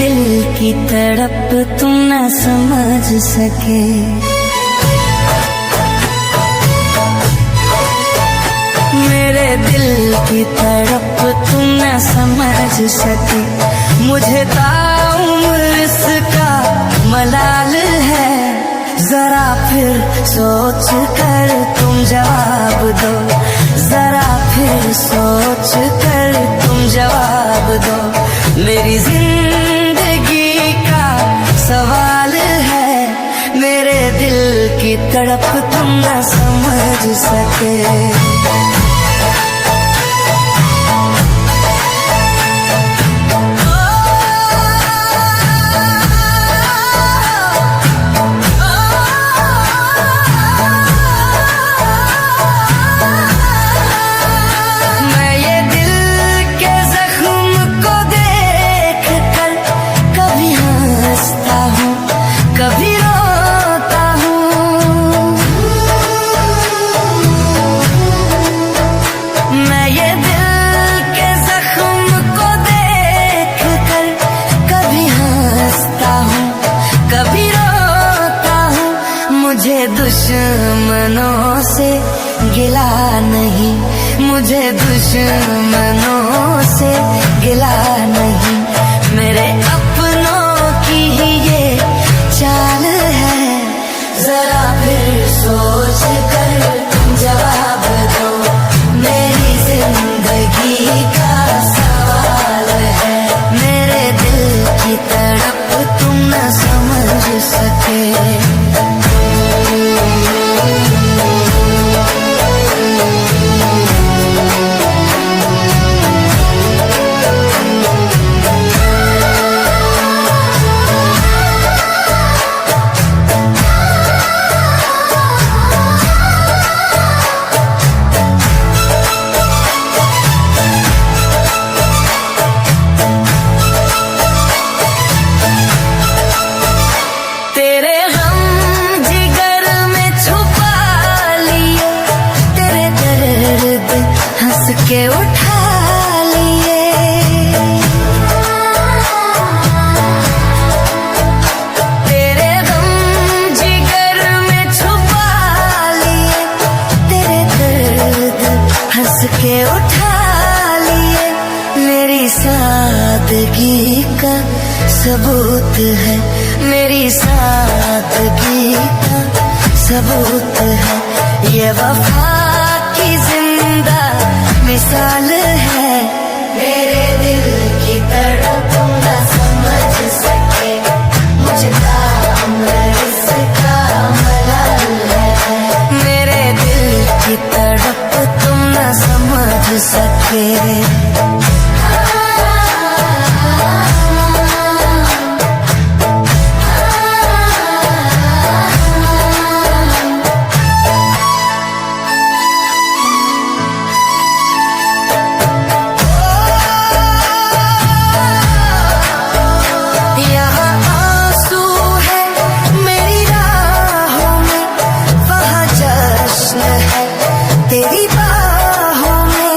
दिल की तड़प तुम न समझ सके। मेरे दिल की तड़प तुम न समझ सके। मुझे ताउम्र इसका मलाल है, जरा फिर सोच कर तुम जवाब दो, जरा फिर सोच कर तुम जवाब दो। मेरी जिंदगी का सवाल है, मेरे दिल की तड़प तुम न समझ सके। मुझे दुश्मनों से गिला नहीं, मुझे दुश्मनों से गिला नहीं। मेरे अपनों की ही ये चाल है, जरा फिर सोच कर तुम जवाब दो। मेरी जिंदगी का सवाल है, मेरे दिल की तड़प तुम न समझ सके। के उठा लिए तेरे गम जिगर में छुपा लिए, तेरे दर्द हंस के उठा लिए। मेरी सादगी का सबूत है, मेरी सादगी का सबूत है। ये वफा की जिंदा मिसाल है, मेरे दिल की तड़प तुम न समझ सके। मुझे ताउम्र इसका मलाल है, मेरे दिल की तड़प तुम न समझ सके। तेरी बाहों में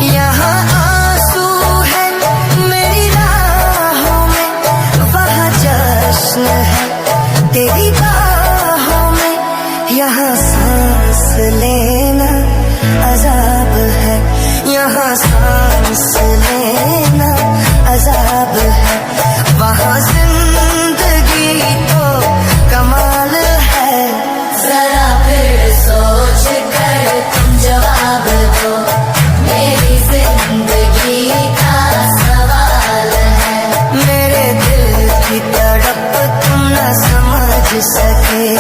यहाँ आंसू है, मेरी राहों में वहाँ जश्न है। तेरी बाहों में यहाँ सांस लेना अजाब है, यहाँ सांस लेना अजाब है। वहाँ जिंदगी तो कमाल है, जरा फिर सोच कर तुम जवाब दो। मेरी जिंदगी का सवाल है, मेरे दिल की तड़प तुम न समझ सके।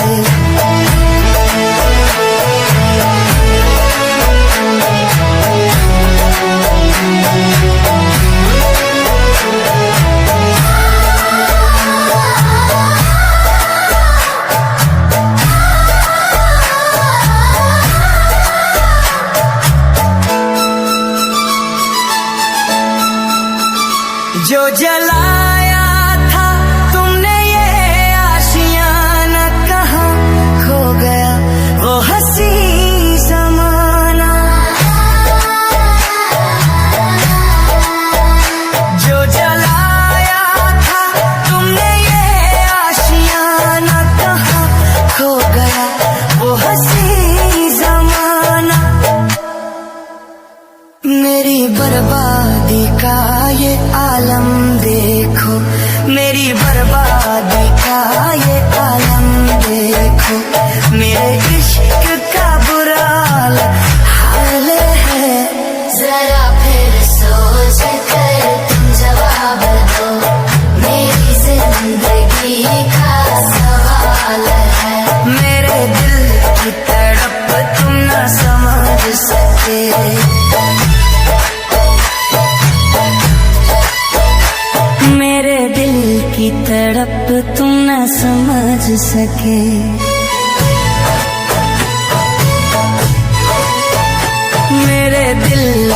जो जलाया था तुमने ये आशियाना, कहाँ खो गया वो हंसी ज़माना।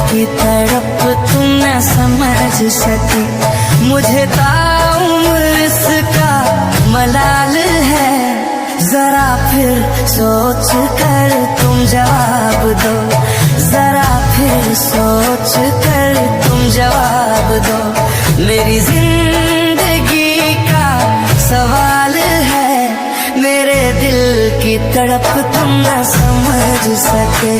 की तड़प तुम न समझ सके। मुझे ताउम्र इसका मलाल है, जरा फिर सोच कर तुम जवाब दो, जरा फिर सोच कर तुम जवाब दो। मेरी जिंदगी का सवाल है, मेरे दिल की तड़प तुम न समझ सके।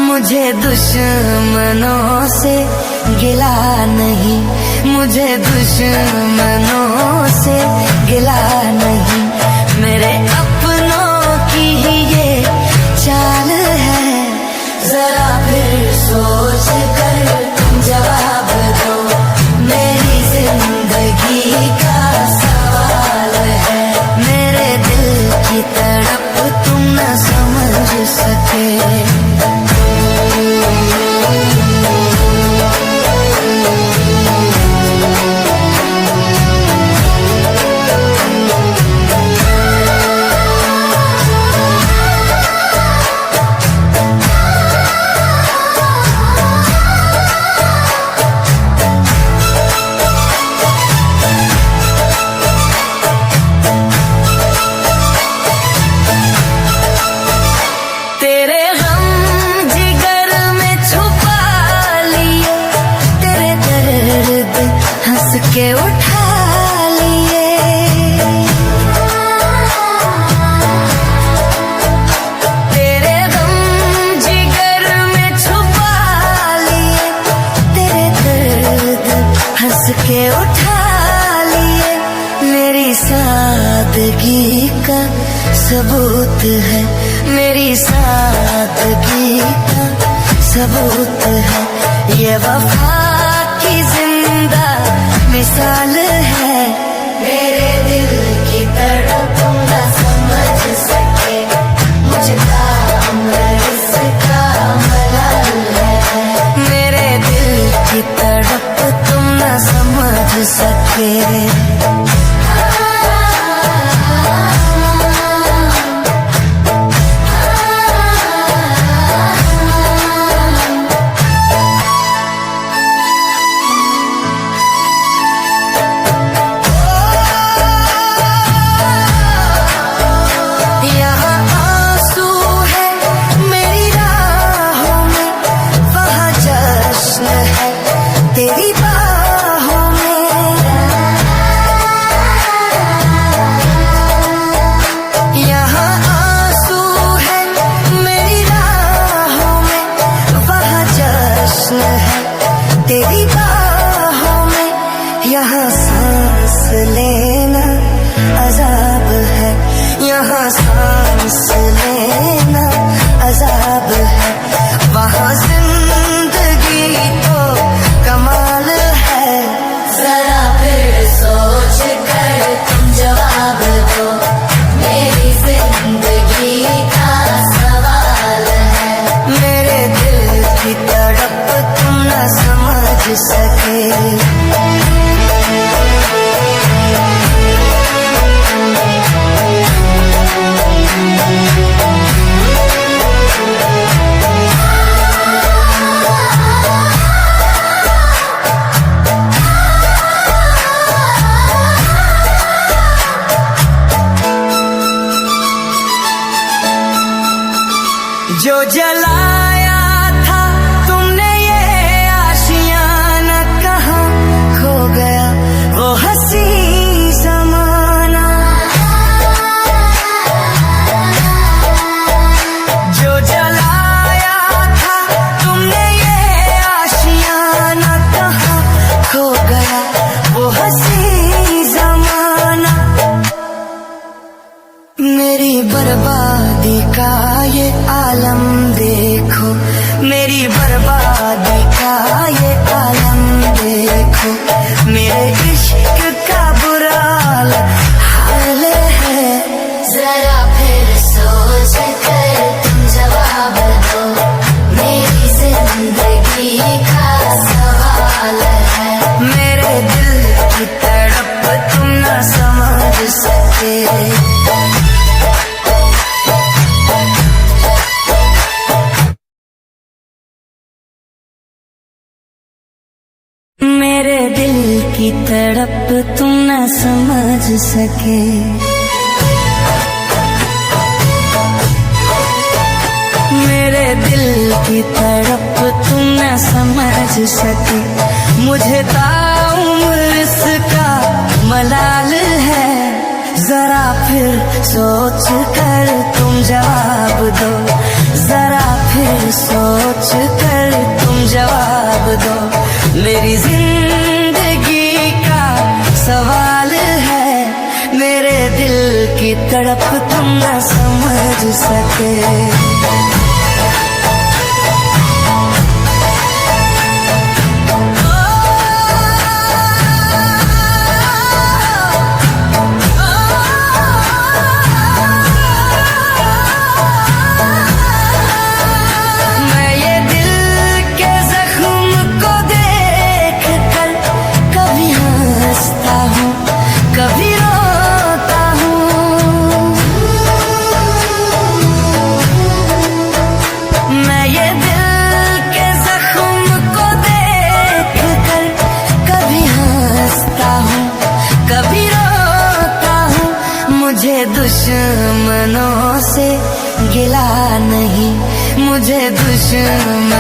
मुझे दुश्मनों से गिला नहीं, मुझे दुश्मनों से गिला नहीं, मेरे अपनों की ही ये चाल है। जरा फिर सोच कर तुम जवाब दो, मेरी जिंदगी का सवाल है, मेरे दिल की तड़प तुम न समझ सके। के उठा लिए तेरे गम जिगर में छुपा लिए, तेरे दर्द हंस के उठा लिए। मेरी सादगी का सबूत है, मेरी सादगी का सबूत है, ये वफा की जिंदा मिसाल है। मेरे दिल की तड़प तुम न समझ सके, मुझे ताउम्र इसका मलाल है, मेरे दिल की तड़प तुम न समझ सके। तेरी बाहों में यहाँ आंसू है, मेरी राहों में वहाँ जश्न है। तेरी बाहों में यहाँ सांस लेना अजाब है, यहाँ सांस लेना अजाब है, वहाँ जिंदगी तो कमाल है। जरा फिर सोच कर तुम जवाब दो, मेरी जिंदगी का सवाल है, मेरे दिल की तड़प तुम न समझ सके। जो जलाया था तुमने ये आशियाना, कहाँ खो गया वो हंसी ज़माना। जो जलाया था तुमने ये आशियाना, कहाँ खो गया वो हंसी मेरे दिल की तड़प तुम न समझ सके। मेरे दिल की तड़प तुम न समझ सके। मुझे ताउम्र इसका मलाल है, जरा फिर सोच कर तुम जवाब दो, जरा फिर सोच कर तुम जवाब दो। मेरी जिंदगी का सवाल है, मेरे दिल की तड़प तुम न समझ सके। मुझे दुश्मनों से गिला नहीं, मुझे दुश्मन